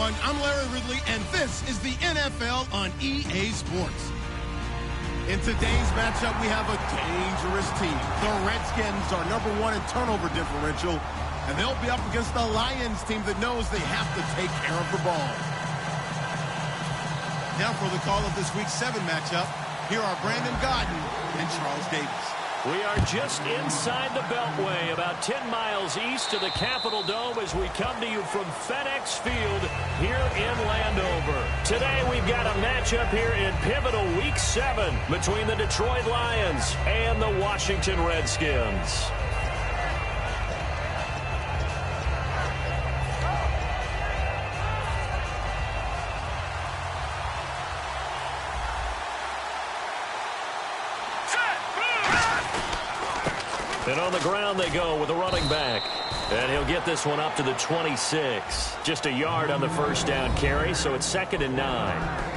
everyone. I'm Larry Ridley, and this is the NFL on EA Sports. In today's matchup, we have a dangerous team. The Redskins are #1 in turnover differential, and they'll be up against the Lions team that knows they have to take care of the ball. Now for the call of this Week 7 matchup, here are Brandon Gaudin and Charles Davis. We are just inside the Beltway, about 10 miles east of the Capitol Dome as we come to you from FedEx Field here in Landover. Today we've got a matchup here in pivotal Week 7 between the Detroit Lions and the Washington Redskins. And on the ground they go with a running back. And he'll get this one up to the 26. Just a yard on the first down carry, so it's 2nd and 9.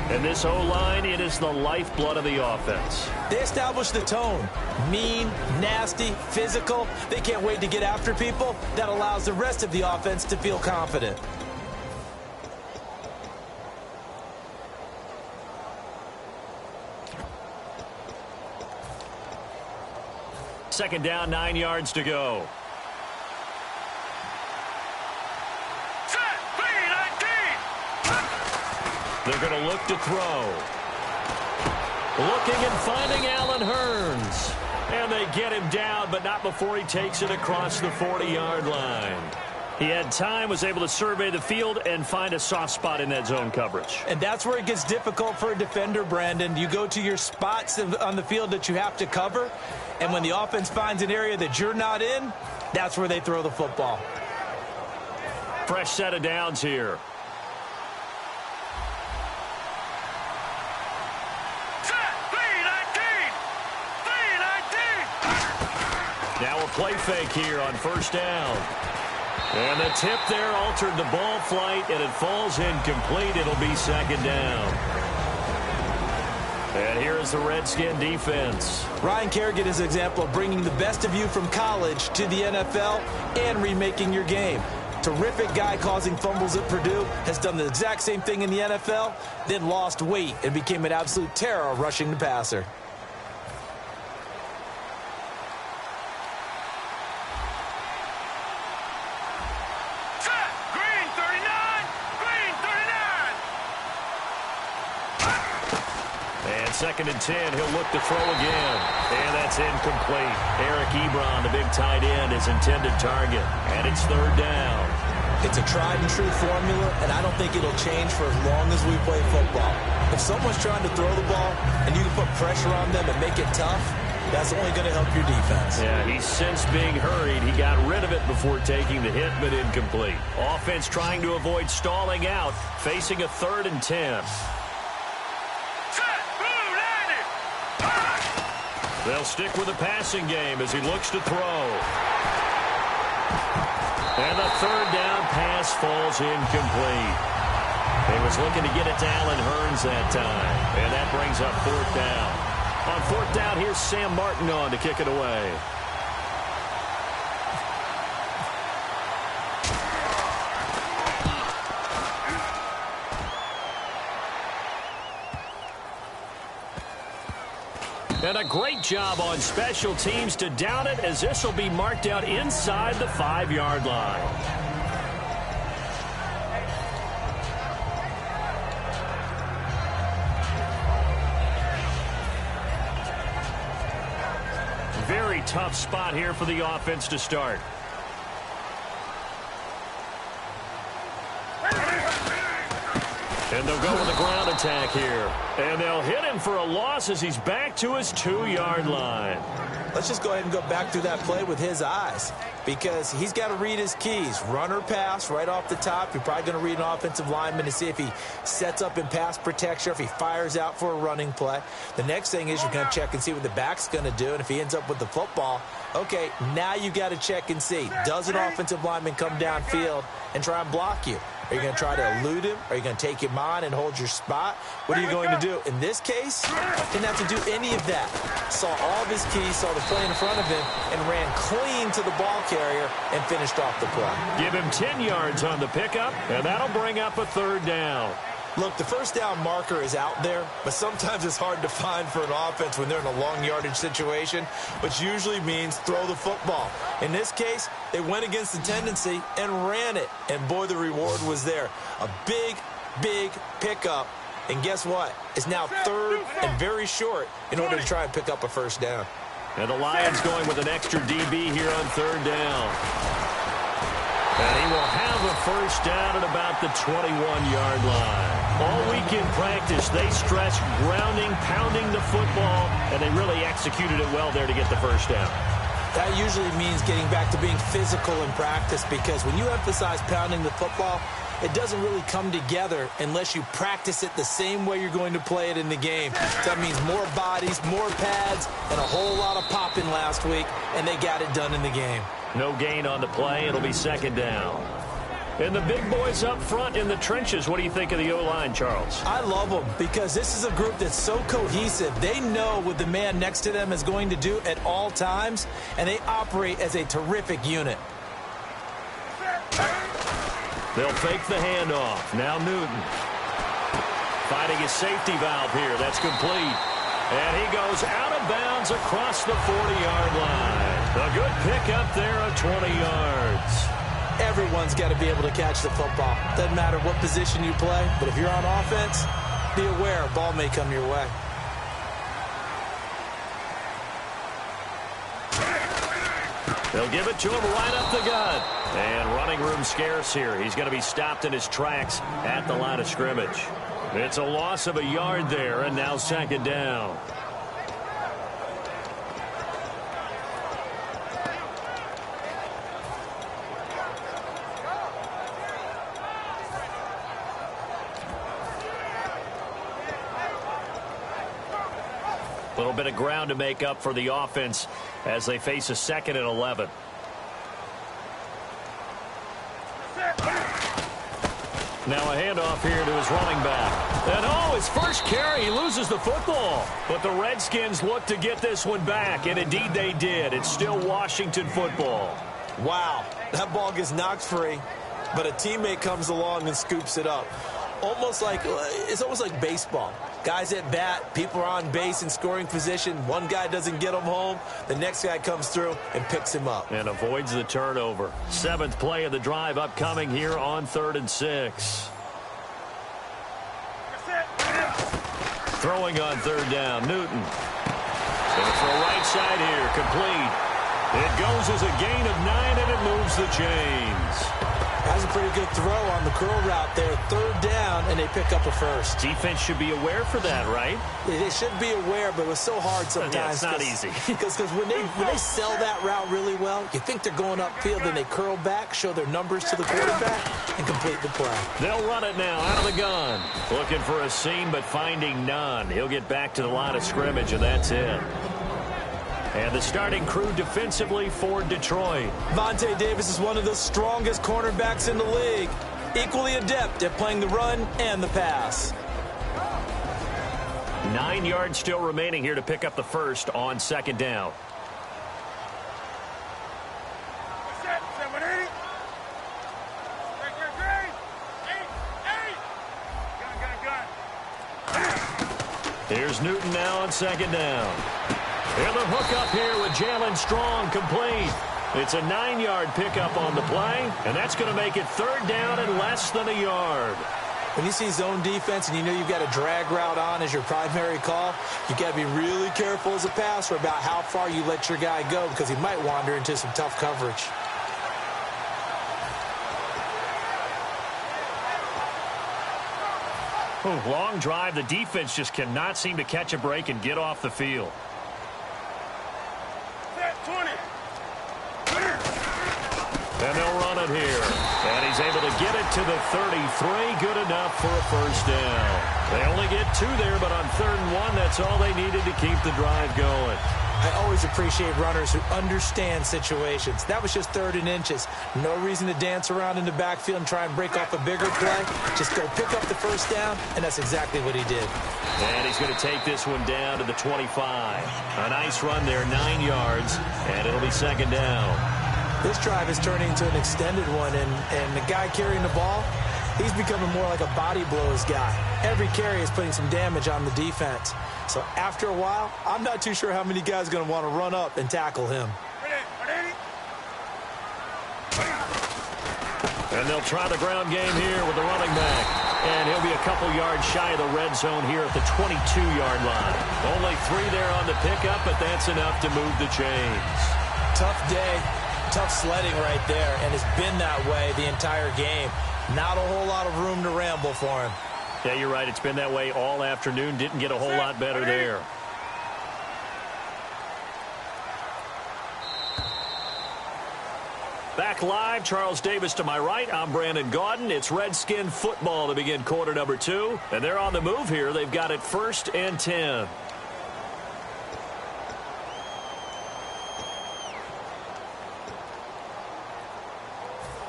And this O-line, it is the lifeblood of the offense. They establish the tone. Mean, nasty, physical. They can't wait to get after people. That allows the rest of the offense to feel confident. Second down, 9 yards to go. They're going to look to throw. Looking and finding Allen Hurns. And they get him down, but not before he takes it across the 40-yard line. He had time, was able to survey the field and find a soft spot in that zone coverage. And that's where it gets difficult for a defender, Brandon. You go to your spots on the field that you have to cover, and when the offense finds an area that you're not in, that's where they throw the football. Fresh set of downs here. Now a play fake here on first down. And the tip there altered the ball flight, and it falls incomplete. It'll be 2nd down. And here is the Redskin defense. Ryan Kerrigan is an example of bringing the best of you from college to the NFL and remaking your game. Terrific guy causing fumbles at Purdue, has done the exact same thing in the NFL, then lost weight and became an absolute terror rushing the passer. Second and 10, he'll look to throw again. And that's incomplete. Eric Ebron, the big tight end, his intended target. And it's 3rd down. It's a tried-and-true formula, and I don't think it'll change for as long as we play football. If someone's trying to throw the ball and you can put pressure on them and make it tough, that's only going to help your defense. Yeah, he's since being hurried. He got rid of it before taking the hit, but incomplete. Offense trying to avoid stalling out, facing a 3rd and 10. They'll stick with the passing game as he looks to throw. And the 3rd down pass falls incomplete. He was looking to get it to Allen Hurns that time. And that brings up 4th down. On 4th down, here's Sam Martin on to kick it away. And a great job on special teams to down it, as this will be marked out inside the 5-yard line. Very tough spot here for the offense to start. And they'll go with a ground attack here. And they'll hit him for a loss as he's back to his 2-yard line. Let's just go ahead and go back through that play with his eyes, because he's got to read his keys. Run or pass right off the top. You're probably going to read an offensive lineman to see if he sets up in pass protection, or if he fires out for a running play. The next thing is you're going to check and see what the back's going to do. And if he ends up with the football, okay, now you got to check and see. Does an offensive lineman come downfield and try and block you? Are you going to try to elude him? Are you going to take him on and hold your spot? What are you going to do? In this case, didn't have to do any of that. Saw all of his keys, saw the play in front of him, and ran clean to the ball carrier and finished off the play. Give him 10 yards on the pickup, and that'll bring up a third down. Look, the first down marker is out there, but sometimes it's hard to find for an offense when they're in a long yardage situation, which usually means throw the football. In this case, they went against the tendency and ran it, and boy, the reward was there. A big, big pickup, and guess what? It's now third and very short in order to try and pick up a first down. And the Lions going with an extra DB here on third down. And he will have a first down at about the 21-yard line. All week in practice, they stressed grounding, pounding the football, and they really executed it well there to get the first down. That usually means getting back to being physical in practice, because when you emphasize pounding the football, it doesn't really come together unless you practice it the same way you're going to play it in the game. That means more bodies, more pads, and a whole lot of popping last week, and they got it done in the game. No gain on the play. It'll be second down. And the big boys up front in the trenches. What do you think of the O-line, Charles? I love them because this is a group that's so cohesive. They know what the man next to them is going to do at all times, and they operate as a terrific unit. They'll fake the handoff. Now Newton. Finding his safety valve here. That's complete. And he goes out of bounds across the 40-yard line. A good pickup there of 20 yards. Everyone's got to be able to catch the football. Doesn't matter what position you play, but if you're on offense, be aware a ball may come your way. They'll give it to him right up the gut. And running room scarce here. He's going to be stopped in his tracks at the line of scrimmage. It's a loss of a yard there, and now second down. A little bit of ground to make up for the offense as they face a 2nd and 11. Now a handoff here to his running back. And oh, his first carry, he loses the football. But the Redskins look to get this one back, and indeed they did. It's still Washington football. Wow, that ball gets knocked free, but a teammate comes along and scoops it up. It's almost like baseball. Guys at bat, people are on base in scoring position. One guy doesn't get him home. The next guy comes through and picks him up. And avoids the turnover. 7th play of the drive upcoming here on 3rd and 6. Throwing on 3rd down, Newton. Going to throw right side here, complete. It goes as a gain of 9, and it moves the chains. That's a pretty good throw on the curl route there. 3rd down, and they pick up a first. Defense should be aware for that, right? They should be aware, but it was so hard sometimes. Yeah, it's not easy. Because when they sell that route really well, you think they're going upfield, then they curl back, show their numbers to the quarterback, and complete the play. They'll run it now out of the gun. Looking for a seam, but finding none. He'll get back to the line of scrimmage, and that's it. And the starting crew defensively for Detroit. Vontae Davis is one of the strongest cornerbacks in the league. Equally adept at playing the run and the pass. 9 yards still remaining here to pick up the first on 2nd down. Here's Newton now on 2nd down. And the hook up here with Jalen Strong complete. It's a 9-yard pickup on the play, and that's going to make it 3rd down and less than a yard. When you see zone defense and you know you've got a drag route on as your primary call, you've got to be really careful as a passer about how far you let your guy go, because he might wander into some tough coverage. Oh, long drive. The defense just cannot seem to catch a break and get off the field. And they'll run it here. And he's able to get it to the 33. Good enough for a first down. They only get 2 there, but on 3rd and 1, that's all they needed to keep the drive going. I always appreciate runners who understand situations. That was just 3rd and inches. No reason to dance around in the backfield and try and break off a bigger play. Just go pick up the first down, and that's exactly what he did. And he's going to take this one down to the 25. A nice run there, 9 yards, and it'll be 2nd down. This drive is turning into an extended one, and the guy carrying the ball, he's becoming more like a body blows guy. Every carry is putting some damage on the defense. So after a while, I'm not too sure how many guys are going to want to run up and tackle him. And they'll try the ground game here with the running back. And he'll be a couple yards shy of the red zone here at the 22-yard line. Only 3 there on the pickup, but that's enough to move the chains. Tough day, tough sledding right there, and it's been that way the entire game. Not a whole lot of room to ramble for him. Yeah, you're right. It's been that way all afternoon. Didn't get a whole lot better there. Back live, Charles Davis to my right. I'm Brandon Gaudin. It's Redskin football to begin quarter number 2. And they're on the move here. They've got it 1st and 10.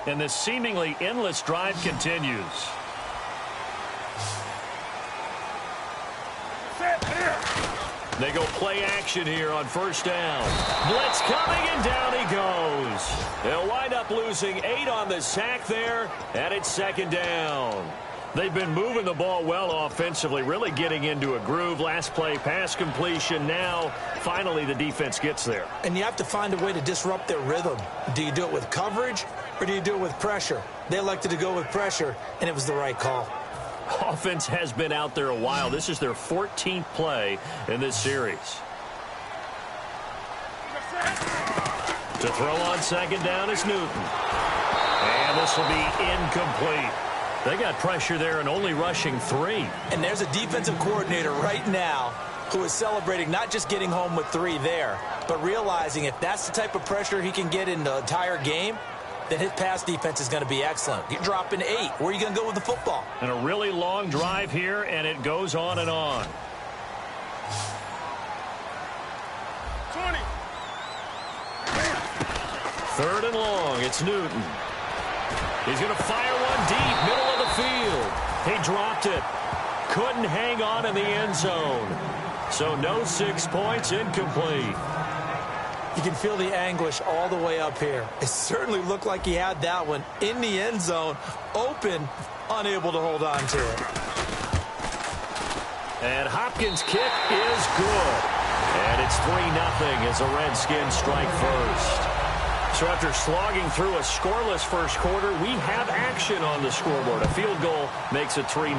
And this seemingly endless drive continues. They go play action here on 1st down. Blitz coming, and down he goes. They'll wind up losing 8 on the sack there, and it's 2nd down. They've been moving the ball well offensively, really getting into a groove. Last play, pass completion. Now, finally, the defense gets there. And you have to find a way to disrupt their rhythm. Do you do it with coverage, or do you do it with pressure? They elected to go with pressure, and it was the right call. Offense has been out there a while. This is their 14th play in this series. To throw on 2nd down is Newton. And this will be incomplete. They got pressure there and only rushing 3. And there's a defensive coordinator right now who is celebrating not just getting home with 3 there, but realizing if that's the type of pressure he can get in the entire game, then his pass defense is going to be excellent. You're dropping 8. Where are you going to go with the football? And a really long drive here, and it goes on and on. 20. 3rd and long. It's Newton. He's going to fire one deep, middle of the field. He dropped it. Couldn't hang on in the end zone. So no 6 points, incomplete. You can feel the anguish all the way up here. It certainly looked like he had that one in the end zone, open, unable to hold on to it. And Hopkins' kick is good. And it's 3-0 as the Redskins strike first. So after slogging through a scoreless first quarter, we have action on the scoreboard. A field goal makes it 3-0.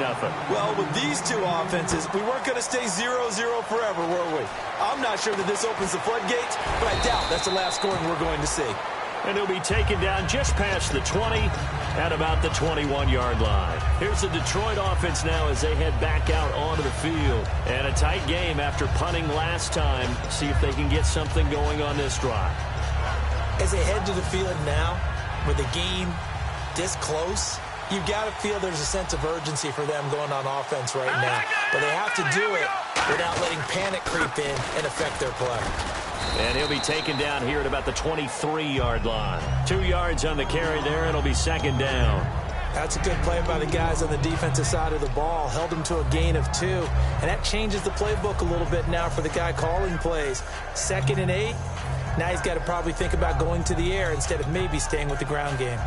Well, with these two offenses, we weren't going to stay 0-0 forever, were we? I'm not sure that this opens the floodgates, but I doubt that's the last scoring we're going to see. And he'll be taken down just past the 20 at about the 21-yard line. Here's the Detroit offense now as they head back out onto the field. And a tight game after punting last time. See if they can get something going on this drive. As they head to the field now, with the game this close, you've got to feel there's a sense of urgency for them going on offense right now. But they have to do it without letting panic creep in and affect their play. And he'll be taken down here at about the 23-yard line. 2 yards on the carry there, and it'll be 2nd down. That's a good play by the guys on the defensive side of the ball. Held them to a gain of 2. And that changes the playbook a little bit now for the guy calling plays. 2nd and 8. Now he's got to probably think about going to the air instead of maybe staying with the ground game.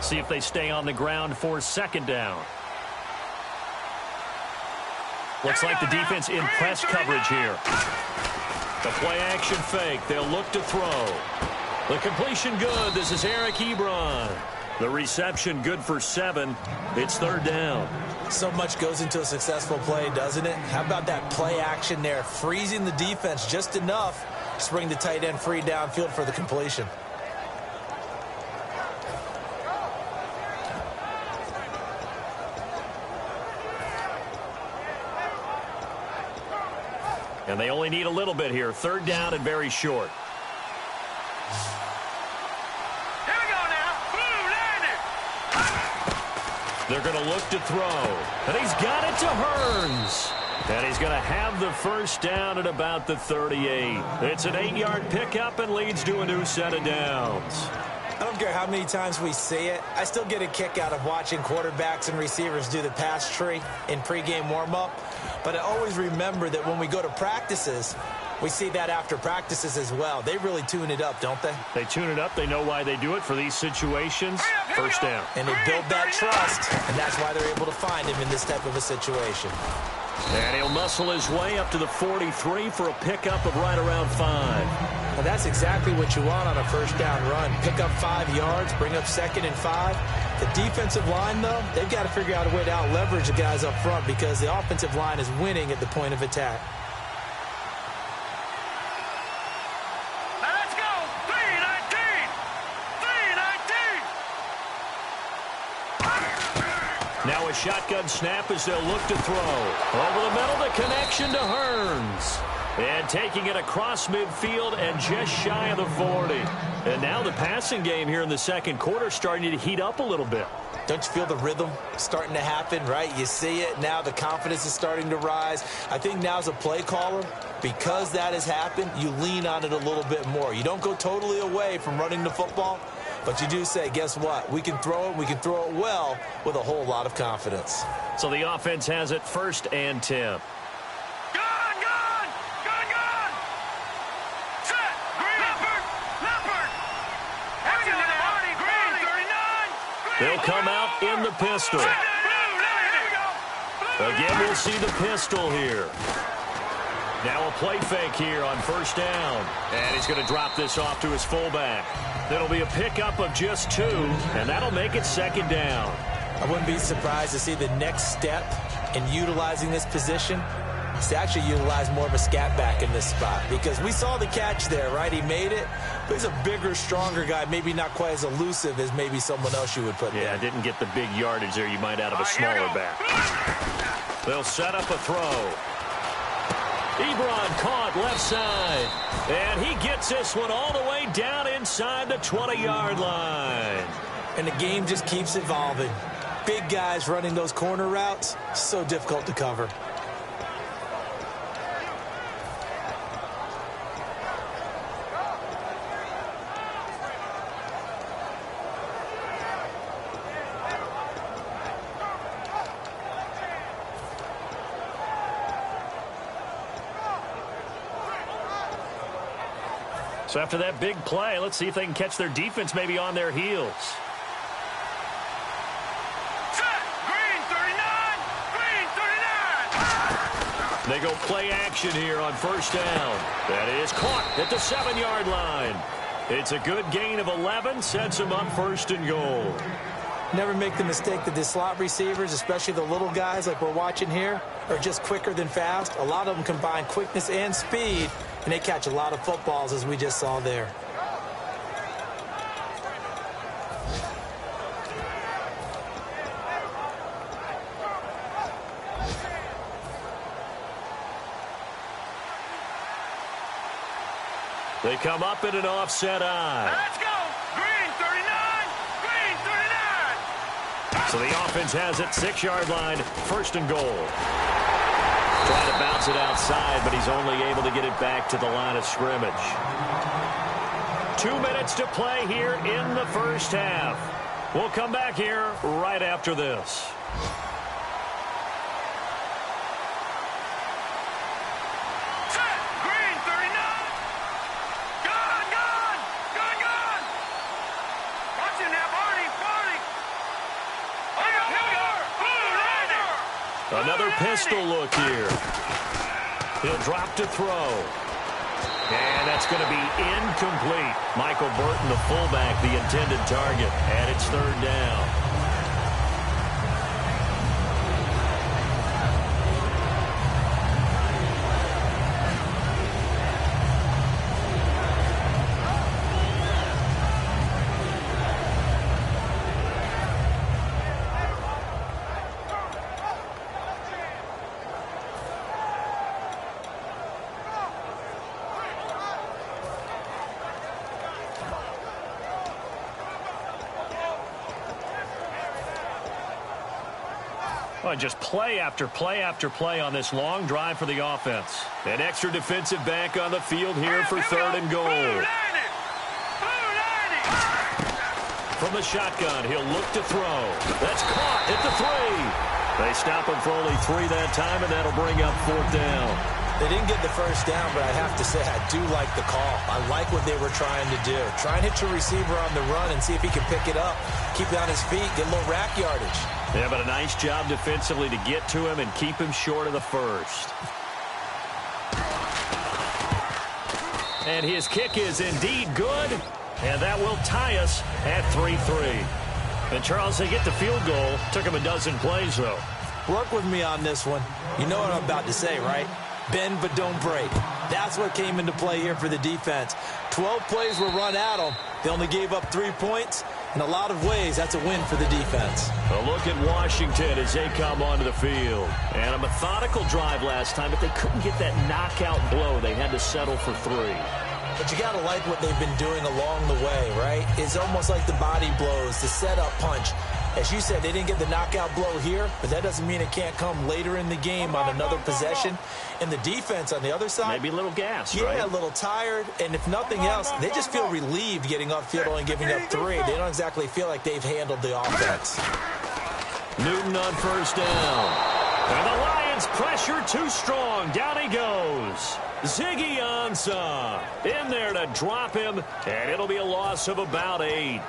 See if they stay on the ground for 2nd down. Looks like the defense in press coverage here. The play action fake. They'll look to throw. The completion good. This is Eric Ebron. The reception good for 7. It's 3rd down. So much goes into a successful play, doesn't it? How about that play action there? Freezing the defense just enough to bring the tight end free downfield for the completion. And they only need a little bit here. 3rd down and very short. Here we go now. They're going to look to throw. And he's got it to Hearns. And he's going to have the first down at about the 38. It's an 8-yard pickup and leads to a new set of downs. I don't care how many times we see it. I still get a kick out of watching quarterbacks and receivers do the pass tree in pregame warm-up. But I always remember that when we go to practices, we see that after practices as well. They really tune it up, don't they? They tune it up. They know why they do it for these situations. First down. And they build that trust, and that's why they're able to find him in this type of a situation. And he'll muscle his way up to the 43 for a pickup of right around 5. Well, that's exactly what you want on a first down run. Pick up 5 yards, bring up 2nd and 5. The defensive line, though, they've got to figure out a way to out-leverage the guys up front because the offensive line is winning at the point of attack. Let's go! 319! 319! Now a shotgun snap as they'll look to throw. Over the middle, the connection to Hearns. And taking it across midfield and just shy of the 40. And now the passing game here in the second quarter starting to heat up a little bit. Don't you feel the rhythm starting to happen, right? You see it. Now the confidence is starting to rise. I think now as a play caller, because that has happened, you lean on it a little bit more. You don't go totally away from running the football, but you do say, guess what? We can throw it well with a whole lot of confidence. So the offense has it 1st and 10. They'll come out in the pistol. Again, we'll see the pistol here. Now a play fake here on 1st down. And he's going to drop this off to his fullback. It'll be a pickup of just 2, and that'll make it 2nd down. I wouldn't be surprised to see the next step in utilizing this position is to actually utilize more of a scat back in this spot, because we saw the catch there, right? He made it, but he's a bigger, stronger guy, maybe not quite as elusive as maybe someone else you would put there. Yeah, didn't get the big yardage there you might out of a smaller back. They'll set up a throw. Ebron caught left side, and he gets this one all the way down inside the 20-yard line. And the game just keeps evolving. Big guys running those corner routes, so difficult to cover. So after that big play, let's see if they can catch their defense maybe on their heels. Set! Green 39! Green 39! They go play action here on 1st down. That is caught at the 7-yard line. It's a good gain of 11, sets them up 1st and goal. Never make the mistake that the slot receivers, especially the little guys like we're watching here, are just quicker than fast. A lot of them combine quickness and speed, and they catch a lot of footballs, as we just saw there. They come up in an offset eye. Let's go! Green 39! Green 39! So the offense has it, 6-yard line, 1st and goal. Trying to bounce it outside, but he's only able to get it back to the line of scrimmage. 2 minutes to play here in the 1st half. We'll come back here right after this. Set! Green 39! Gone! Gone! Gone! Gone! Watch it now, Barney! Barney! Here we are! Blue Rider! Another pistol look here. He'll drop to throw. And that's going to be incomplete. Michael Burton, the fullback, the intended target. And it's 3rd down. Well, just play after play after play on this long drive for the offense. An extra defensive back on the field here for third and goal. From the shotgun, he'll look to throw. That's caught at the 3. They stop him for only 3 that time, and that'll bring up fourth down. They didn't get the first down, but I have to say I do like the call. I like what they were trying to do. Try and hit your receiver on the run and see if he can pick it up. Keep it on his feet, get a little rack yardage. Yeah, but a nice job defensively to get to him and keep him short of the first. And his kick is indeed good. And that will tie us at 3-3. And, Charles, they get the field goal. Took him a dozen plays, though. Work with me on this one. You know what I'm about to say, right? Bend but don't break. That's what came into play here for the defense. 12 plays were run at them. They only gave up 3 points. In a lot of ways, that's a win for the defense. A look at Washington as they come onto the field. And a methodical drive last time, but they couldn't get that knockout blow. They had to settle for 3. But you got to like what they've been doing along the way, right? It's almost like the body blows, the setup punch. As you said, they didn't get the knockout blow here, but that doesn't mean it can't come later in the game on another possession. And the defense on the other side, maybe a little gassed, yeah, right? a little tired. And if nothing else, they just feel relieved getting upfield only giving up 3. They don't exactly feel like they've handled the offense. Newton on first down. And the Lions pressure too strong. Down he goes. Ziggy Ansah in there to drop him, and it'll be a loss of about 8.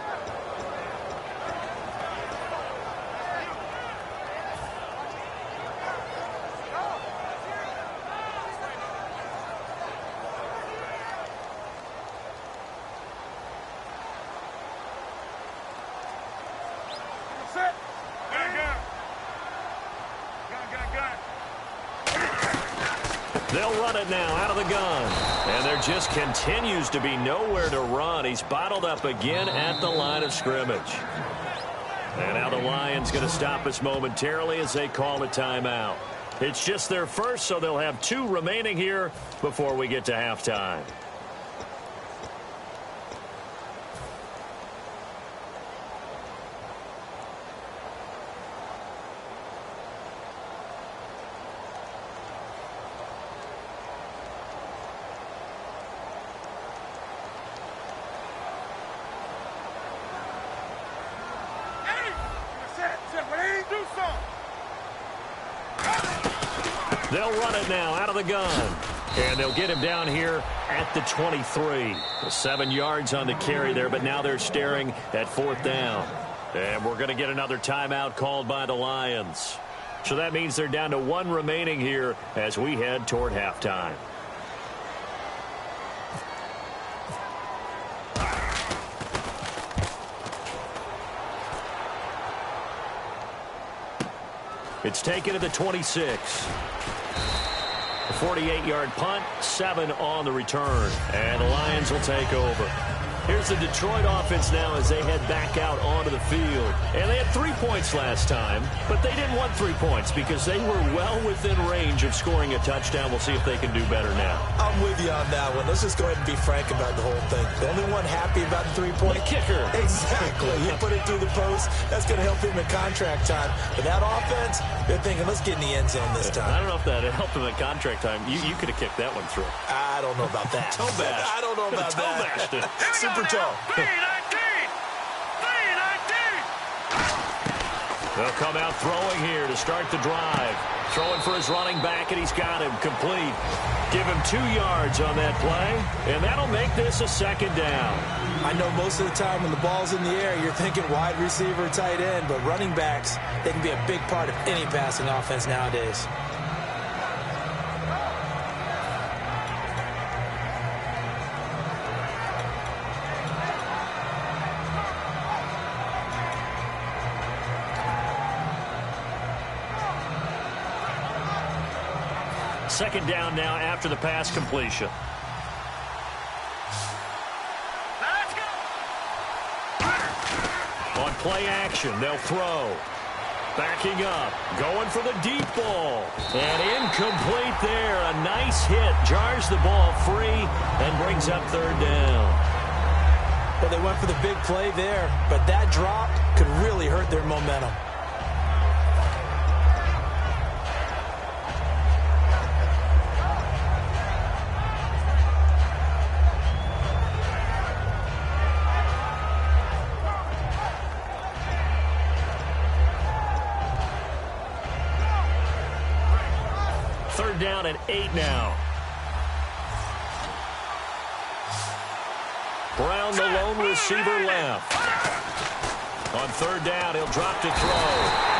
They'll run it now out of the gun. And there just continues to be nowhere to run. He's bottled up again at the line of scrimmage. And now the Lions going to stop us momentarily as they call a timeout. It's just their first, so they'll have 2 remaining here before we get to halftime. They'll run it now out of the gun. And they'll get him down here at the 23. 7 yards on the carry there, but now they're staring at fourth down. And we're going to get another timeout called by the Lions. So that means they're down to 1 remaining here as we head toward halftime. It's taken to the 26. A 48-yard punt, 7 on the return. And the Lions will take over. Here's the Detroit offense now as they head back out onto the field. And they had 3 points last time, but they didn't want 3 points because they were well within range of scoring a touchdown. We'll see if they can do better now. I'm with you on that one. Let's just go ahead and be frank about the whole thing. The only one happy about the 3-point kicker. Exactly. You put it through the post. That's going to help him in contract time. But that offense, they're thinking, let's get in the end zone this time. I don't know if that helped him in contract time. You could have kicked that one through. I don't know about that. Toe bash. I don't know about toe that. Bashed it. Super toe. 3-19. They'll come out throwing here to start the drive. Throwing for his running back, and he's got him complete. Give him 2 yards on that play, and that'll make this a second down. I know most of the time when the ball's in the air, you're thinking wide receiver, tight end, but running backs, they can be a big part of any passing offense nowadays. Second down now after the pass completion. Let's go. On play action, they'll throw. Backing up, going for the deep ball. And incomplete there. A nice hit. Jars the ball free and brings up third down. Well, they went for the big play there, but that drop could really hurt their momentum. down at 8 now. Brown, the lone receiver left. On third down, he'll drop to throw.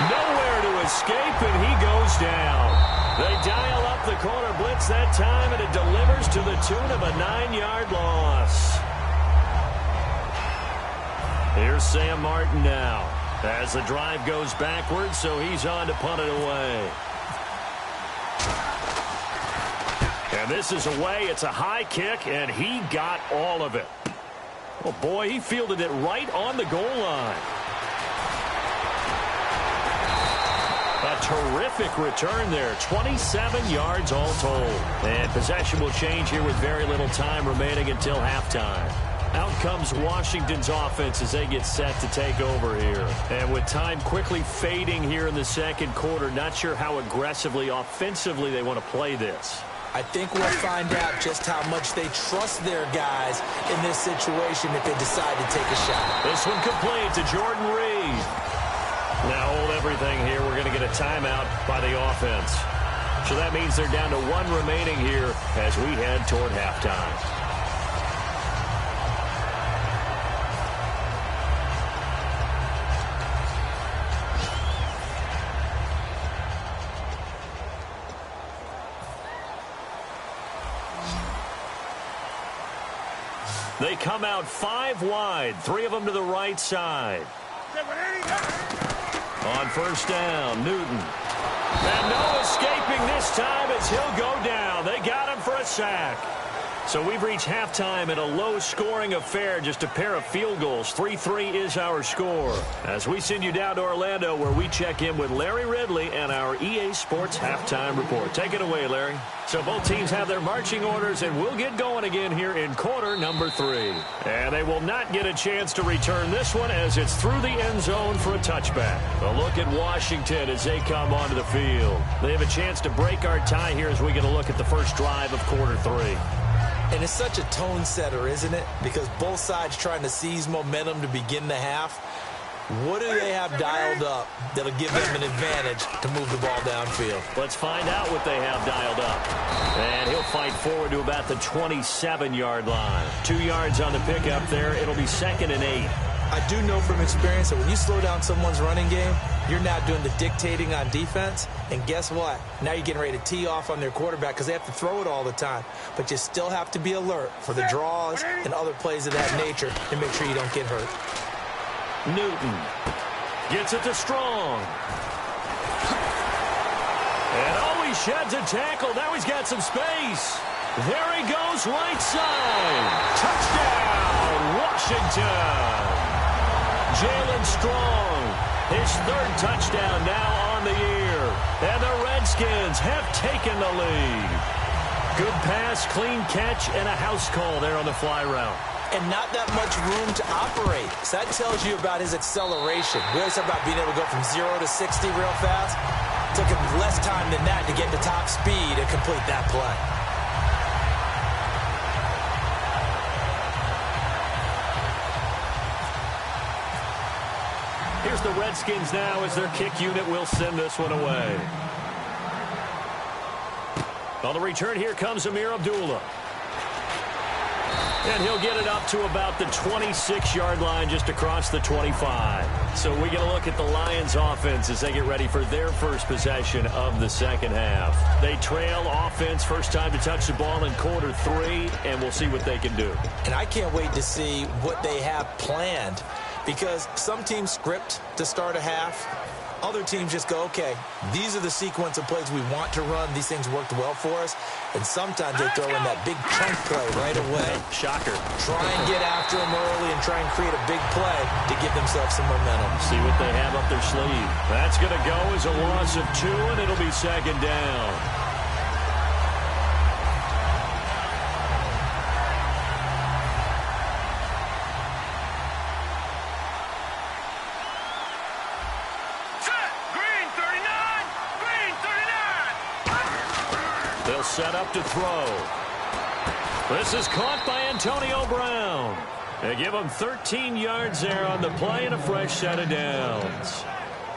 Nowhere to escape, and he goes down. They dial up the corner blitz that time, and it delivers to the tune of a 9-yard loss. Here's Sam Martin now as the drive goes backwards, so he's on to punt it away. And this is away. It's a high kick, and he got all of it. Oh, boy, he fielded it right on the goal line. A terrific return there. 27 yards all told. And possession will change here with very little time remaining until halftime. Out comes Washington's offense as they get set to take over here. And with time quickly fading here in the second quarter, not sure how aggressively, offensively they want to play this. I think we'll find out just how much they trust their guys in this situation if they decide to take a shot. This one complete to Jordan Reed. Now hold everything here. We're going to get a timeout by the offense. So that means they're down to 1 remaining here as we head toward halftime. They come out 5 wide, 3 of them to the right side. On first down, Newton. And no escaping this time as he'll go down. They got him for a sack. So we've reached halftime in a low-scoring affair, just a pair of field goals. 3-3 is our score. As we send you down to Orlando, where we check in with Larry Ridley and our EA Sports Halftime Report. Take it away, Larry. So both teams have their marching orders, and we'll get going again here in quarter number 3. And they will not get a chance to return this one as it's through the end zone for a touchback. A look at Washington as they come onto the field. They have a chance to break our tie here as we get a look at the first drive of quarter 3. And it's such a tone setter, isn't it? Because both sides trying to seize momentum to begin the half. What do they have dialed up that'll give them an advantage to move the ball downfield? Let's find out what they have dialed up. And he'll fight forward to about the 27-yard line. 2 yards on the pickup there. It'll be 2nd and 8. I do know from experience that when you slow down someone's running game, you're now doing the dictating on defense. And guess what? Now you're getting ready to tee off on their quarterback because they have to throw it all the time. But you still have to be alert for the draws and other plays of that nature to make sure you don't get hurt. Newton gets it to Strong. And he sheds a tackle. Now he's got some space. There he goes, right side. Touchdown, Washington. Jalen Strong, his 3rd touchdown now on the year. And the Redskins have taken the lead. Good pass, clean catch, and a house call there on the fly route. And not that much room to operate. So that tells you about his acceleration. We always talk about being able to go from 0 to 60 real fast. It took him less time than that to get to top speed and complete that play. Here's the Redskins now as their kick unit will send this one away. On the return, here comes Amir Abdullah. And he'll get it up to about the 26-yard line just across the 25. So we get a look at the Lions offense as they get ready for their first possession of the second half. They trail offense, first time to touch the ball in quarter 3, and we'll see what they can do. And I can't wait to see what they have planned, because some teams script to start a half. Other teams just go, okay, these are the sequence of plays we want to run. These things worked well for us. And sometimes they throw in that big chunk play right away. Shocker. Try and get after them early and try and create a big play to give themselves some momentum. See what they have up their sleeve. That's going to go as a loss of 2, and it'll be second down. Set up to throw. This is caught by Antonio Brown. They give him 13 yards there on the play and a fresh set of downs.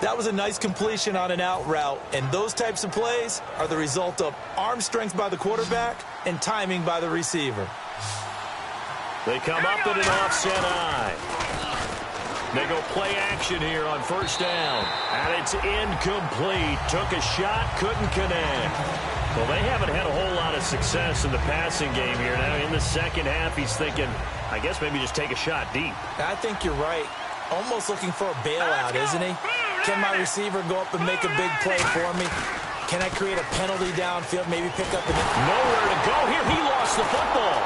That was a nice completion on an out route, and those types of plays are the result of arm strength by the quarterback and timing by the receiver. They come up in an offset eye. They go play action here on first down, and it's incomplete. Took a shot, couldn't connect. Well, they haven't had a whole lot of success in the passing game here. Now, in the second half, he's thinking, I guess maybe just take a shot deep. I think you're right. Almost looking for a bailout, isn't he? Can my receiver go up and make a big play for me? Can I create a penalty downfield, maybe pick up an... Nowhere to go here. He lost the football.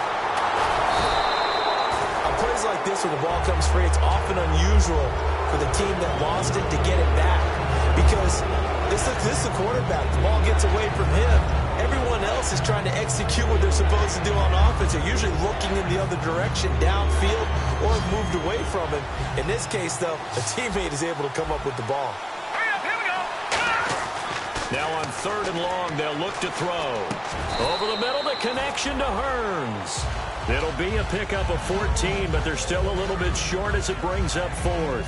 On plays like this where the ball comes free, it's often unusual for the team that lost it to get it back. Because this is the quarterback. The ball gets away from him. Everyone else is trying to execute what they're supposed to do on offense. They're usually looking in the other direction, downfield, or moved away from him. In this case, though, a teammate is able to come up with the ball. Now on third and long, they'll look to throw. Over the middle, the connection to Hearns. It'll be a pickup of 14, but they're still a little bit short as it brings up fourth.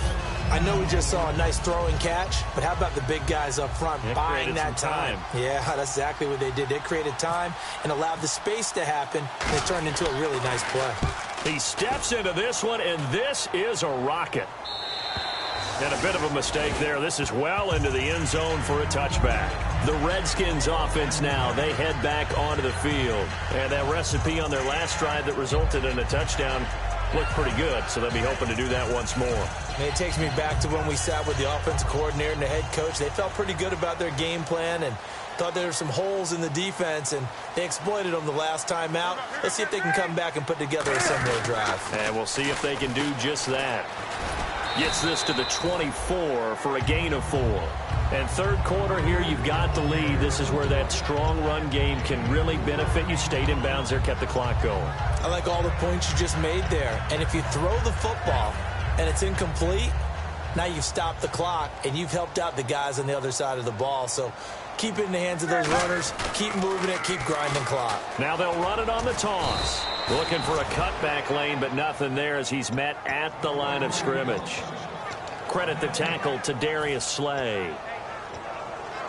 I know we just saw a nice throwing catch, but how about the big guys up front buying that time? Yeah, that's exactly what they did. They created time and allowed the space to happen, and it turned into a really nice play. He steps into this one, and this is a rocket. And a bit of a mistake there. This is well into the end zone for a touchback. The Redskins offense now, they head back onto the field. And that recipe on their last drive that resulted in a touchdown looked pretty good, so they'll be hoping to do that once more. And it takes me back to when we sat with the offensive coordinator and the head coach. They felt pretty good about their game plan and thought there were some holes in the defense, and they exploited them the last time out. Let's see if they can come back and put together a similar drive. And we'll see if they can do just that. Gets this to the 24 for a gain of 4. And third quarter here, you've got the lead. This is where that strong run game can really benefit you. Stayed in bounds there, kept the clock going. I like all the points you just made there. And if you throw the football and it's incomplete, now you've stopped the clock and you've helped out the guys on the other side of the ball. So keep it in the hands of those runners. Keep moving it. Keep grinding clock. Now they'll run it on the toss. Looking for a cutback lane, but nothing there as he's met at the line of scrimmage. Credit the tackle to Darius Slay.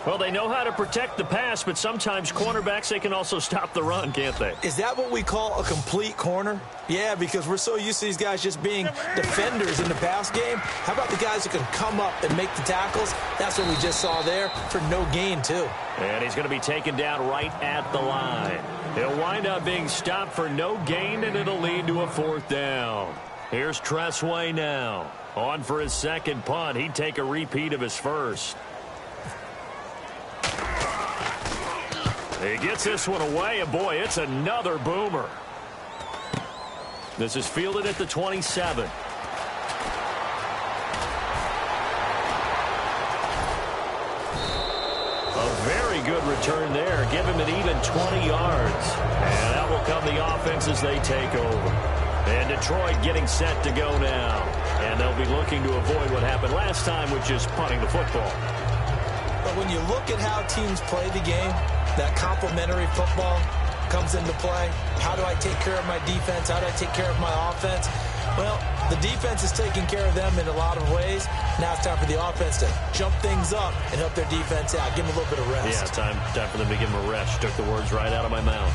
Well, they know how to protect the pass, but sometimes cornerbacks, they can also stop the run, can't they? Is that what we call a complete corner? Yeah, because we're so used to these guys just being defenders in the pass game. How about the guys who can come up and make the tackles? That's what we just saw there for no gain, too. And he's going to be taken down right at the line. He'll wind up being stopped for no gain, and it'll lead to a fourth down. Here's Tressway now. On for his second punt. He'd take a repeat of his first. He gets this one away, and boy, it's another boomer. This is fielded at the 27. A very good return there. Give him an even 20 yards. And out will come the offense as they take over. And Detroit getting set to go now. And they'll be looking to avoid what happened last time, which is punting the football. But when you look at how teams play the game, that complementary football comes into play. How do I take care of my defense? How do I take care of my offense? Well, the defense is taking care of them in a lot of ways. Now it's time for the offense to jump things up and help their defense out. Give them a little bit of rest. Yeah, time for them to give them a rest. Took the words right out of my mouth.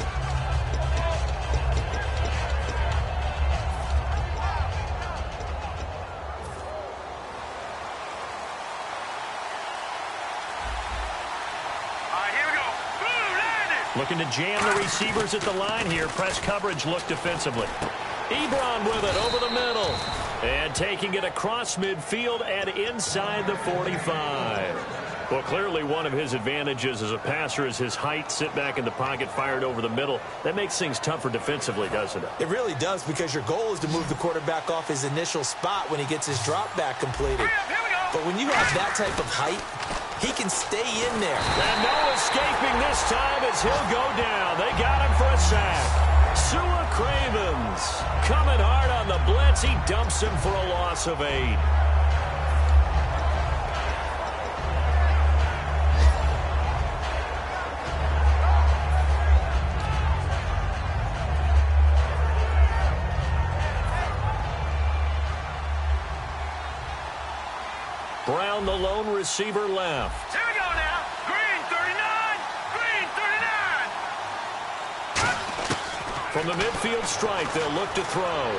Looking to jam the receivers at the line here. Press coverage look defensively. Ebron with it over the middle. And taking it across midfield and inside the 45. Well, clearly one of his advantages as a passer is his height. Sit back in the pocket, fired over the middle. That makes things tougher defensively, doesn't it? It really does, because your goal is to move the quarterback off his initial spot when he gets his drop back completed. But when you have that type of height, he can stay in there. And no escaping this time as he'll go down. They got him for a sack. Sua Cravens coming hard on the blitz. He dumps him for a loss of 8. Brown, the lone receiver, left. Here we go now. Green 39. Green 39. From the midfield stripe, they'll look to throw.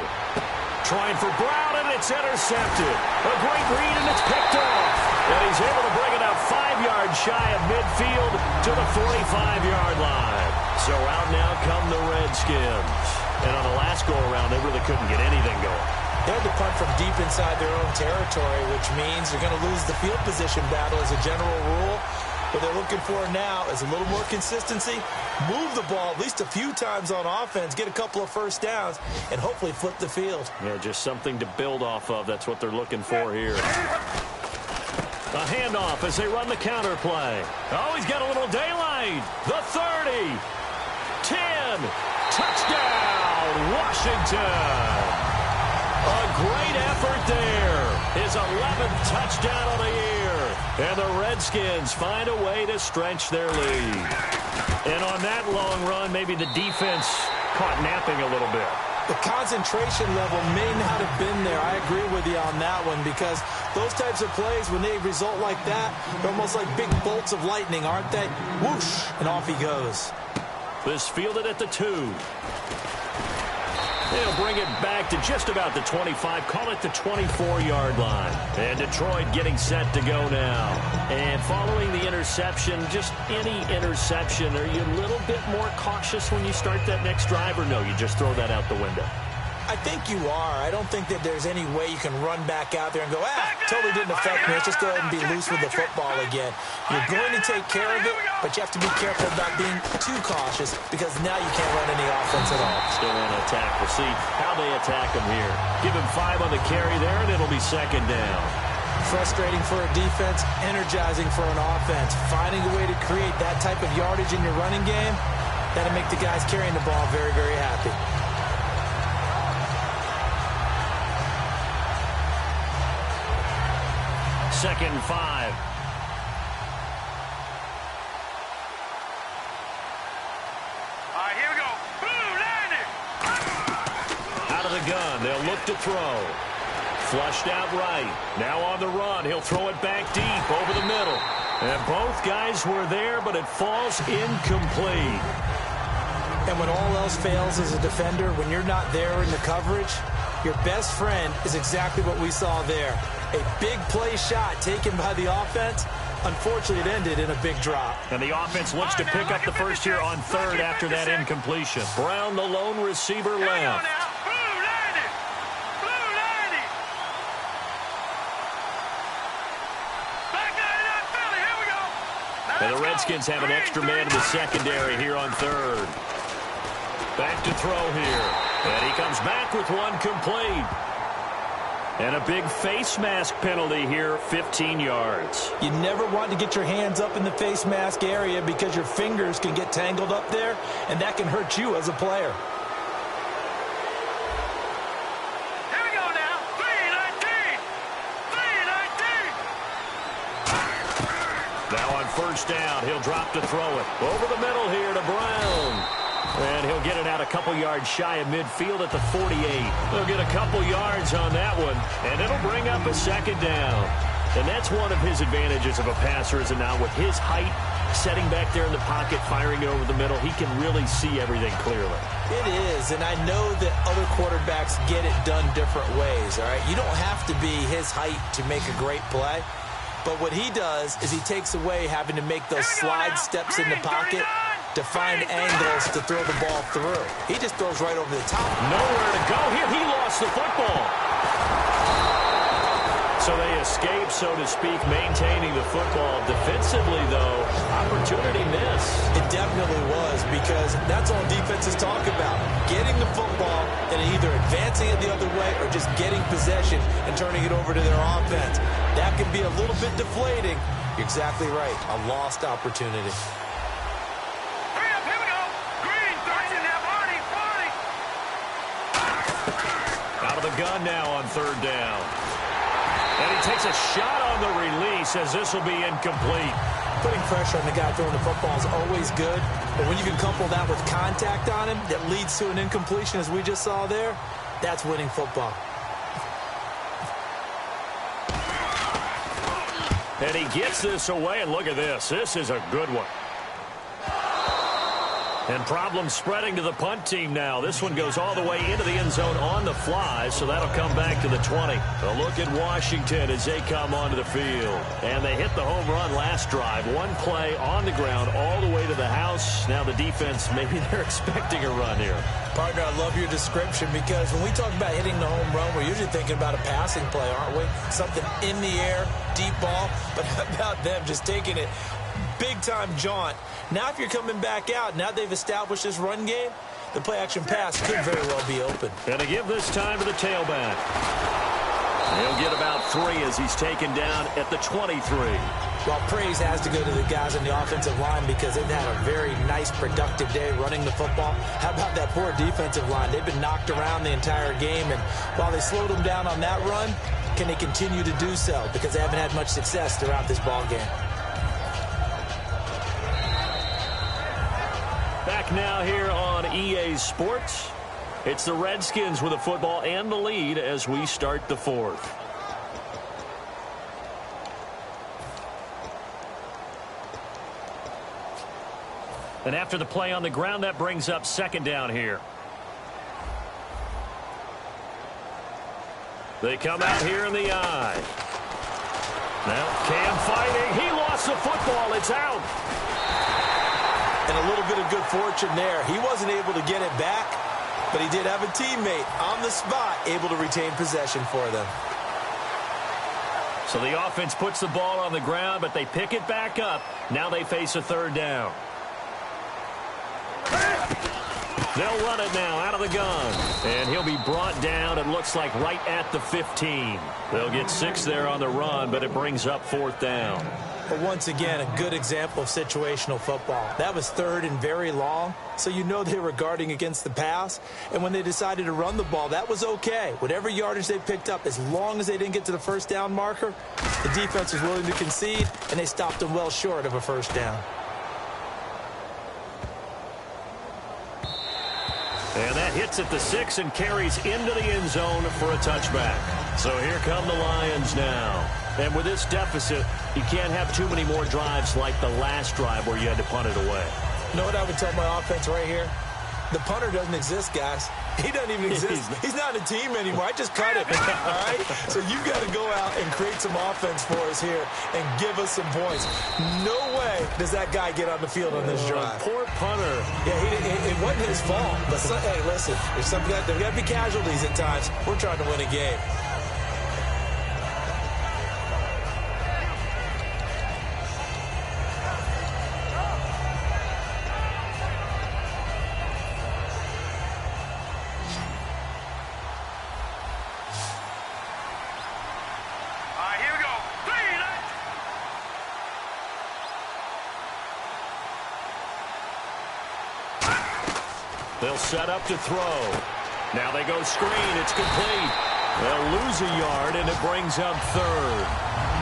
Trying for Brown, and it's intercepted. A great read, and it's picked off. And he's able to bring it out 5 yards shy of midfield to the 45-yard line. So out now come the Redskins. And on the last go-around, they really couldn't get anything going. They had to punt from deep inside their own territory, which means they're going to lose the field position battle as a general rule. What they're looking for now is a little more consistency, move the ball at least a few times on offense, get a couple of first downs, and hopefully flip the field. Yeah, just something to build off of. That's what they're looking for here. A handoff as they run the counter play. Oh, he's got a little daylight. The 30. 10. Touchdown, Washington. A great effort there. His 11th touchdown of the year. And the Redskins find a way to stretch their lead. And on that long run, maybe the defense caught napping a little bit. The concentration level may not have been there. I agree with you on that one, because those types of plays, when they result like that, they're almost like big bolts of lightning, aren't they? Whoosh, and off he goes. This fielded at the 2. They'll bring it back to just about the 25. Call it the 24-yard line. And Detroit getting set to go now. And following the interception, just any interception, are you a little bit more cautious when you start that next drive, or no, you just throw that out the window? I think you are. I don't think that there's any way you can run back out there and go, totally didn't affect me. Let's just go ahead and be loose with the football again. You're going to take care of it, but you have to be careful about being too cautious, because now you can't run any offense at all. Still want to attack. We'll see how they attack him here. Give him 5 on the carry there, and it'll be second down. Frustrating for a defense, energizing for an offense. Finding a way to create that type of yardage in your running game, that'll make the guys carrying the ball very, very happy. Second and 5. All right, here we go. Blue landing. Out of the gun, they'll look to throw. Flushed out right. Now on the run, he'll throw it back deep over the middle. And both guys were there, but it falls incomplete. And when all else fails as a defender, when you're not there in the coverage, your best friend is exactly what we saw there. A big play shot taken by the offense. Unfortunately, it ended in a big drop. And the offense looks to pick up the first here on 3rd after that incompletion. Brown, the lone receiver, left. Blue landing. Blue landing. Back line up, Philly. Here we go. And the Redskins have an extra man in the secondary here on 3rd. Back to throw here. And he comes back with one complete. And a big face mask penalty here, 15 yards. You never want to get your hands up in the face mask area, because your fingers can get tangled up there, and that can hurt you as a player. Here we go now. 319. 319. Now on first down, he'll drop to throw it. Over the middle here to Brown. And he'll get it out a couple yards shy of midfield at the 48. They'll get a couple yards on that one, and it'll bring up a second down. And that's one of his advantages of a passer, is it not? With his height, setting back there in the pocket, firing it over the middle, he can really see everything clearly. It is, and I know that other quarterbacks get it done different ways, all right? You don't have to be his height to make a great play. But what he does is he takes away having to make those slide steps in the pocket to find angles to throw the ball through. He just throws right over the top. Nowhere to go here. He lost the football. So they escape, so to speak, maintaining the football. Defensively, though, opportunity missed. It definitely was, because that's all defenses talk about. Getting the football and either advancing it the other way or just getting possession and turning it over to their offense. That can be a little bit deflating. You're exactly right. A lost opportunity. Gun now on third down. And he takes a shot on the release, as this will be incomplete. Putting pressure on the guy throwing the football is always good, but when you can couple that with contact on him that leads to an incompletion, as we just saw there, that's winning football. And he gets this away, and look at this. This is a good one. And problems spreading to the punt team now. This one goes all the way into the end zone on the fly, so that'll come back to the 20. A look at Washington as they come onto the field. And they hit the home run last drive. One play on the ground all the way to the house. Now the defense, maybe they're expecting a run here. Partner, I love your description because when we talk about hitting the home run, we're usually thinking about a passing play, aren't we? Something in the air, deep ball. But how about them just taking it big-time jaunt? Now if you're coming back out, now they've established this run game, the play-action pass could very well be open. And to give this time to the tailback. He'll get about 3 as he's taken down at the 23. Well, praise has to go to the guys on the offensive line because they've had a very nice, productive day running the football. How about that poor defensive line? They've been knocked around the entire game, and while they slowed them down on that run, can they continue to do so? Because they haven't had much success throughout this ball game. Back now here on EA Sports. It's the Redskins with the football and the lead as we start the fourth. And after the play on the ground, that brings up second down here. They come out here in the eye. Now Cam fighting. He lost the football. It's out. And a little bit of good fortune there. He wasn't able to get it back, but he did have a teammate on the spot able to retain possession for them. So the offense puts the ball on the ground, but they pick it back up. Now they face a third down. They'll run it now out of the gun. And he'll be brought down, it looks like, right at the 15. They'll get 6 there on the run, but it brings up fourth down. But once again, a good example of situational football. That was third and very long, so you know they were guarding against the pass. And when they decided to run the ball, that was okay. Whatever yardage they picked up, as long as they didn't get to the first down marker, the defense was willing to concede, and they stopped them well short of a first down. And that hits at the 6 and carries into the end zone for a touchback. So here come the Lions now. And with this deficit, you can't have too many more drives like the last drive where you had to punt it away. You know what I would tell my offense right here? The punter doesn't exist, guys. He doesn't even exist. He's not a team anymore. I just cut him, all right? So you've got to go out and create some offense for us here and give us some points. No way does that guy get on the field on this drive. Poor punter. Yeah, it wasn't his fault. But, hey, listen, there's got to be casualties at times. We're trying to win a game. They'll set up to throw. Now they go screen. It's complete. They'll lose a yard, and it brings up third.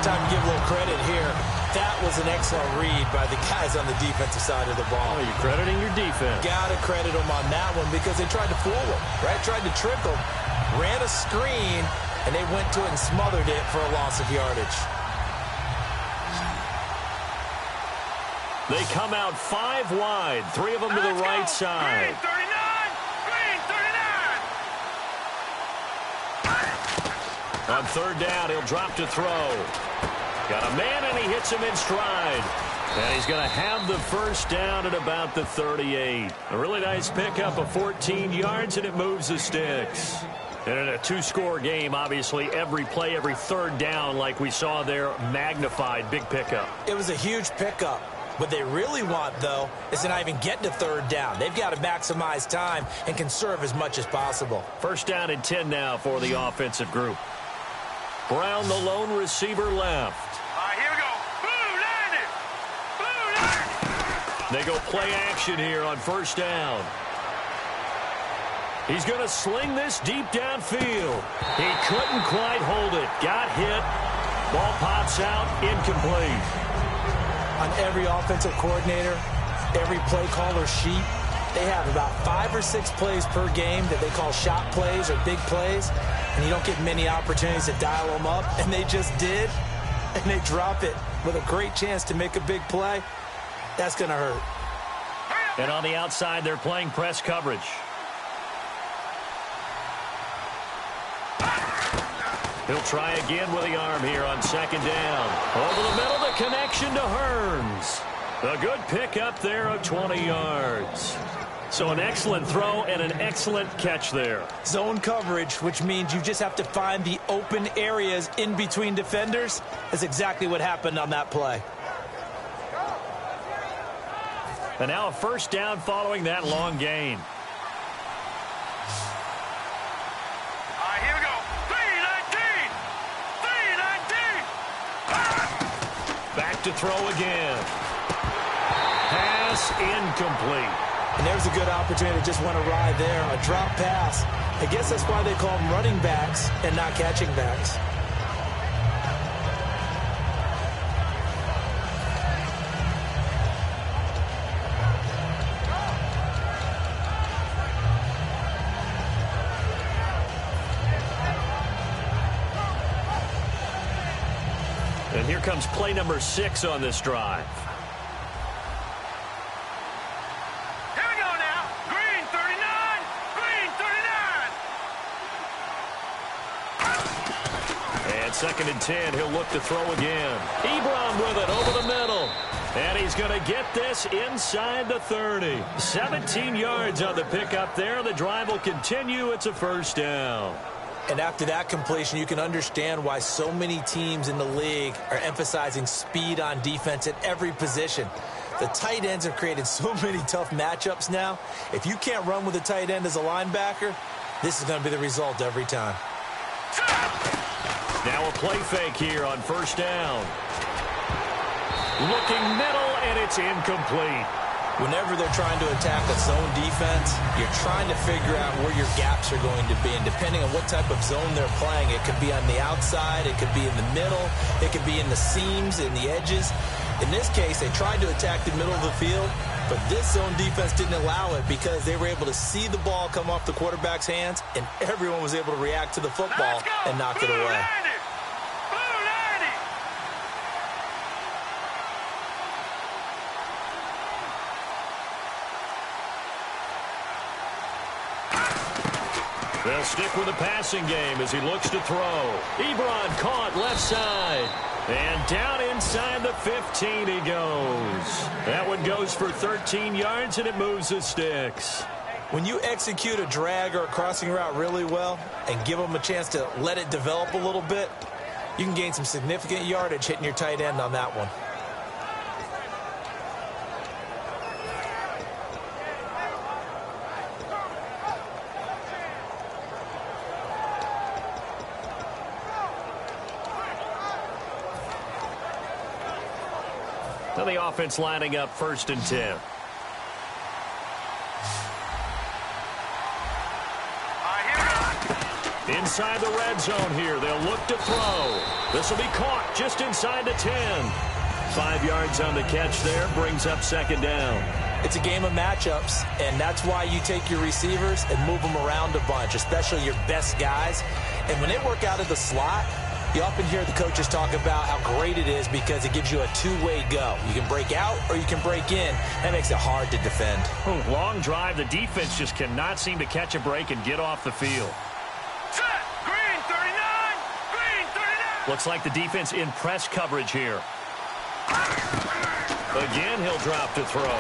Time to give a little credit here. That was an excellent read by the guys on the defensive side of the ball. Oh, you're crediting your defense. Got to credit them on that one because they tried to fool them, right? Tried to trick them. Ran a screen, and they went to it and smothered it for a loss of yardage. They come out 5 wide, 3 of them to the right side. Green 39. On third down, he'll drop to throw. Got a man, and he hits him in stride. And he's going to have the first down at about the 38. A really nice pickup of 14 yards, and it moves the sticks. And in a 2-score game, obviously, every play, every third down, like we saw there, magnified, big pickup. It was a huge pickup. What they really want, though, is to not even get to third down. They've got to maximize time and conserve as much as possible. First down and 10 now for the offensive group. Brown, the lone receiver, left. Here we go. Blue 90. They go play action here on first down. He's going to sling this deep downfield. He couldn't quite hold it. Got hit. Ball pops out, incomplete. On every offensive coordinator, every play caller sheet, they have about 5 or 6 plays per game that they call shot plays or big plays, and you don't get many opportunities to dial them up, and they just did. and they drop it with a great chance to make a big play, that's going to hurt. And on the outside, they're playing press coverage. He'll try again with the arm here on second down. Over the middle, the connection to Hearns. A good pick up there of 20 yards. So an excellent throw and an excellent catch there. Zone coverage, which means you just have to find the open areas in between defenders. That's exactly what happened on that play. And now a first down following that long gain. Here we go. 319. 319. Back to throw again. Pass incomplete. And there's a good opportunity to just went awry there. A drop pass. I guess that's why they call them running backs and not catching backs. And here comes play number 6 on this drive. Here we go now. Green 39. Green 39. And second and 10, he'll look to throw again. Ebron with it over the middle. And he's going to get this inside the 30. 17 yards on the pickup there. The drive will continue. It's a first down. And after that completion, you can understand why so many teams in the league are emphasizing speed on defense at every position. The tight ends have created so many tough matchups now. If you can't run with a tight end as a linebacker, this is going to be the result every time. Now a play fake here on first down. Looking middle, and it's incomplete. Whenever they're trying to attack a zone defense, you're trying to figure out where your gaps are going to be. And depending on what type of zone they're playing, it could be on the outside, it could be in the middle, it could be in the seams, in the edges. In this case, they tried to attack the middle of the field, but this zone defense didn't allow it because they were able to see the ball come off the quarterback's hands, and everyone was able to react to the football and knock it away. They'll stick with the passing game as he looks to throw. Ebron caught left side. And down inside the 15 he goes. That one goes for 13 yards, and it moves the sticks. When you execute a drag or a crossing route really well and give them a chance to let it develop a little bit, you can gain some significant yardage hitting your tight end on that one. Now the offense lining up first and 10. Inside the red zone here. They'll look to throw. This will be caught just inside the 10. 5 yards on the catch there. Brings up second down. It's a game of matchups, and that's why you take your receivers and move them around a bunch, especially your best guys. And when they work out of the slot, you often hear the coaches talk about how great it is because it gives you a two-way go. You can break out or you can break in. That makes it hard to defend. Long drive. The defense just cannot seem to catch a break and get off the field. Set. Green 39. Green 39. Looks like the defense in press coverage here. Again, he'll drop to throw.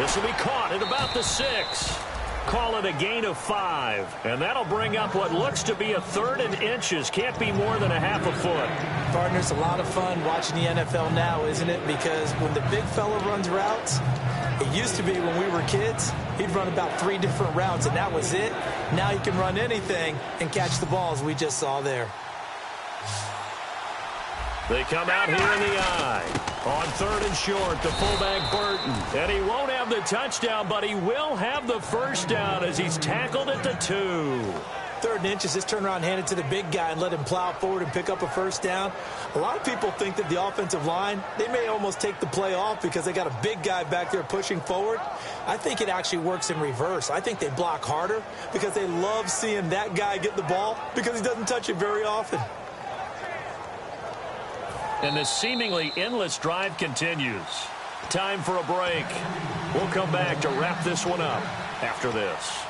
This will be caught at about the 6. Call it a gain of 5. And that'll bring up what looks to be a 3rd and inches. Can't be more than a half a foot. Partners, a lot of fun watching the NFL now, isn't it? Because when the big fella runs routes, it used to be when we were kids, he'd run about 3 different routes, and that was it. Now he can run anything and catch the balls we just saw there. They come out here in the eye. On 3rd and short, the fullback Burton. And he won't have the touchdown, but he will have the first down as he's tackled at the 2. 3rd and inches, just turn around, hand it to the big guy, and let him plow forward and pick up a first down. A lot of people think that the offensive line, they may almost take the play off because they got a big guy back there pushing forward. I think it actually works in reverse. I think they block harder because they love seeing that guy get the ball because he doesn't touch it very often. And this seemingly endless drive continues. Time for a break. We'll come back to wrap this one up after this.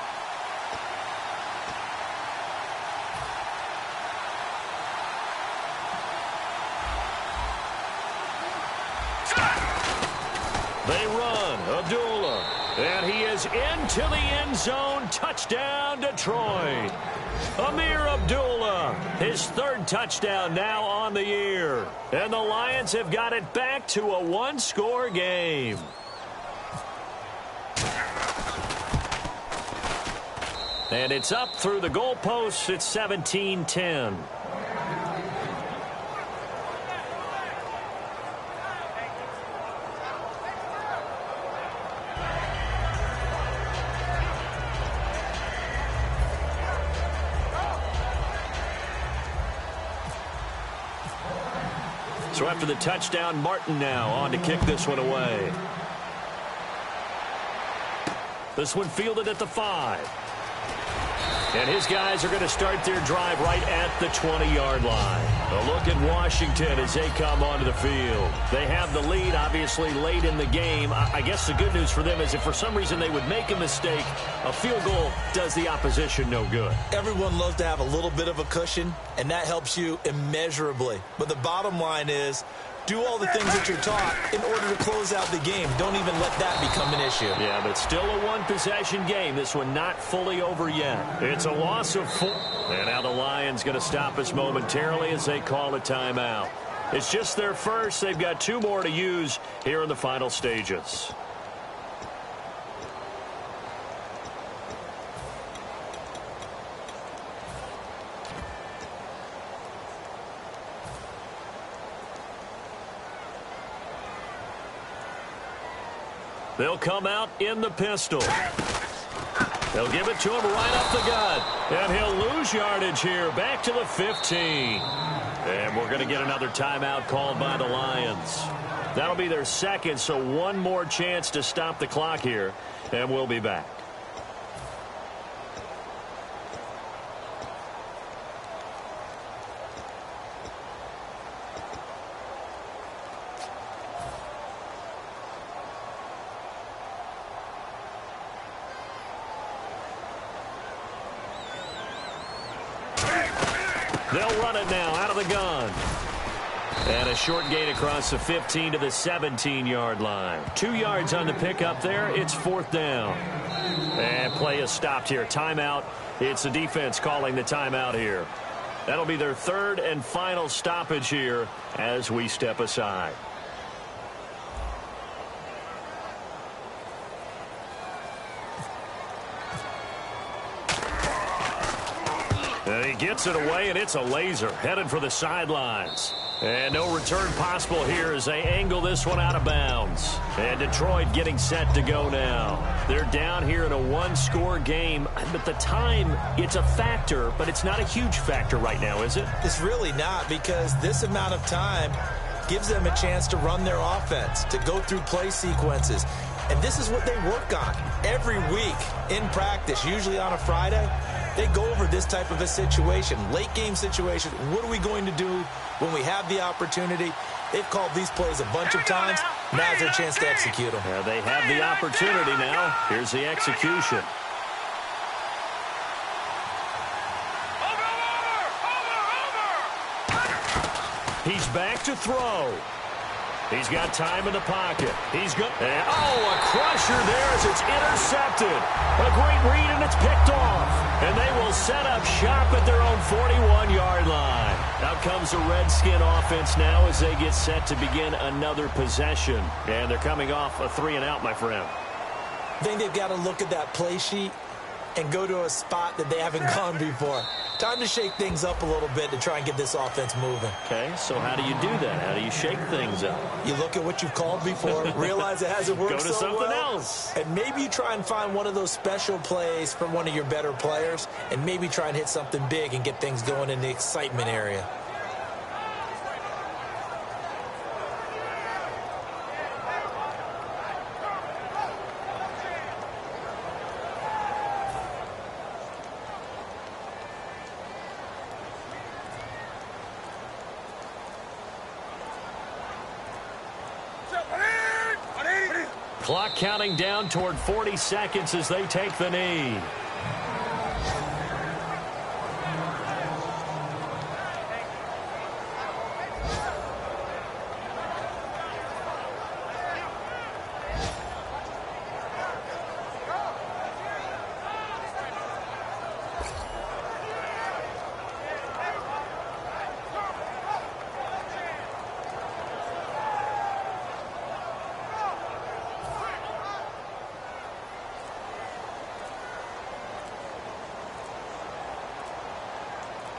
They run. Abdullah. And he is into the end zone. Touchdown, Detroit. Amir Abdullah, his third touchdown now on the year. And the Lions have got it back to a one-score game. And it's up through the goalposts. It's 17-10. So after the touchdown, Martin now on to kick this one away. This one fielded at the 5. And his guys are going to start their drive right at the 20-yard line. A look at Washington as they come onto the field. They have the lead, obviously, late in the game. I guess the good news for them is if for some reason they would make a mistake, a field goal does the opposition no good. Everyone loves to have a little bit of a cushion, and that helps you immeasurably. But the bottom line is, do all the things that you're taught in order to close out the game. Don't even let that become an issue. Yeah, but still a one-possession game. This one not fully over yet. It's a loss of 4. And now the Lions going to stop us momentarily as they call a timeout. It's just their first. They've got 2 more to use here in the final stages. They'll come out in the pistol. They'll give it to him right up the gut. And he'll lose yardage here. Back to the 15. And we're going to get another timeout called by the Lions. That'll be their second, so one more chance to stop the clock here. And we'll be back. They'll run it now out of the gun. And a short gain across the 15 to the 17-yard line. 2 yards on the pickup there. It's 4th down. And play is stopped here. Timeout. It's the defense calling the timeout here. That'll be their 3rd and final stoppage here as we step aside. And he gets it away, and it's a laser headed for the sidelines. And no return possible here as they angle this one out of bounds. And Detroit getting set to go now. They're down here in a one-score game. But the time, it's a factor, but it's not a huge factor right now, is it? It's really not, because this amount of time gives them a chance to run their offense, to go through play sequences. And this is what they work on every week in practice, usually on a Friday. They go over this type of a situation, late game situation. What are we going to do when we have the opportunity? They've called these plays a bunch of times. Now's their chance to execute them. Yeah, they have the opportunity now. Here's the execution. He's back to throw. He's got time in the pocket. He's good. And, a crusher there as it's intercepted. A great read, and it's picked off. And they will set up shop at their own 41-yard line. Out comes the Redskin offense now as they get set to begin another possession. And they're coming off a 3-and-out, my friend. I think they've got to look at that play sheet and go to a spot that they haven't gone before. Time to shake things up a little bit to try and get this offense moving. Okay, so how do you do that? How do you shake things up? You look at what you've called before, realize it hasn't worked Go to so something well, else. and maybe you try and find one of those special plays from one of your better players, and maybe try and hit something big and get things going in the excitement area. Clock counting down toward 40 seconds as they take the knee.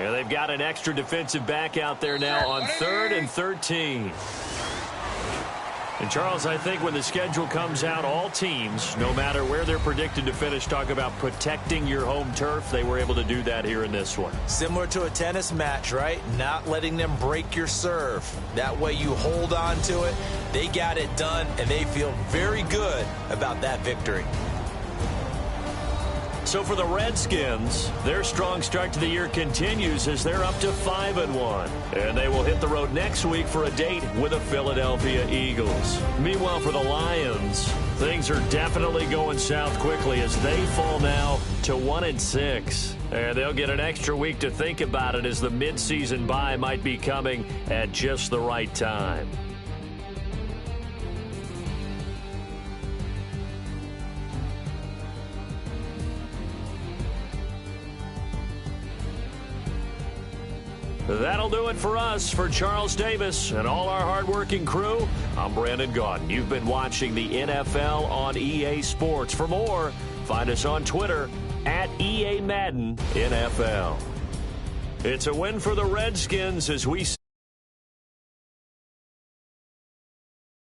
And they've got an extra defensive back out there now on 3rd and 13. And, Charles, I think when the schedule comes out, all teams, no matter where they're predicted to finish, talk about protecting your home turf. They were able to do that here in this one. Similar to a tennis match, right? Not letting them break your serve. That way you hold on to it. They got it done, and they feel very good about that victory. So for the Redskins, their strong start to the year continues as they're up to 5-1. And they will hit the road next week for a date with the Philadelphia Eagles. Meanwhile, for the Lions, things are definitely going south quickly as they fall now to 1-6. And they'll get an extra week to think about it as the midseason bye might be coming at just the right time. That'll do it for us. For Charles Davis and all our hardworking crew, I'm Brandon Gaudin. You've been watching the NFL on EA Sports. For more, find us on Twitter at EA Madden NFL. It's a win for the Redskins as we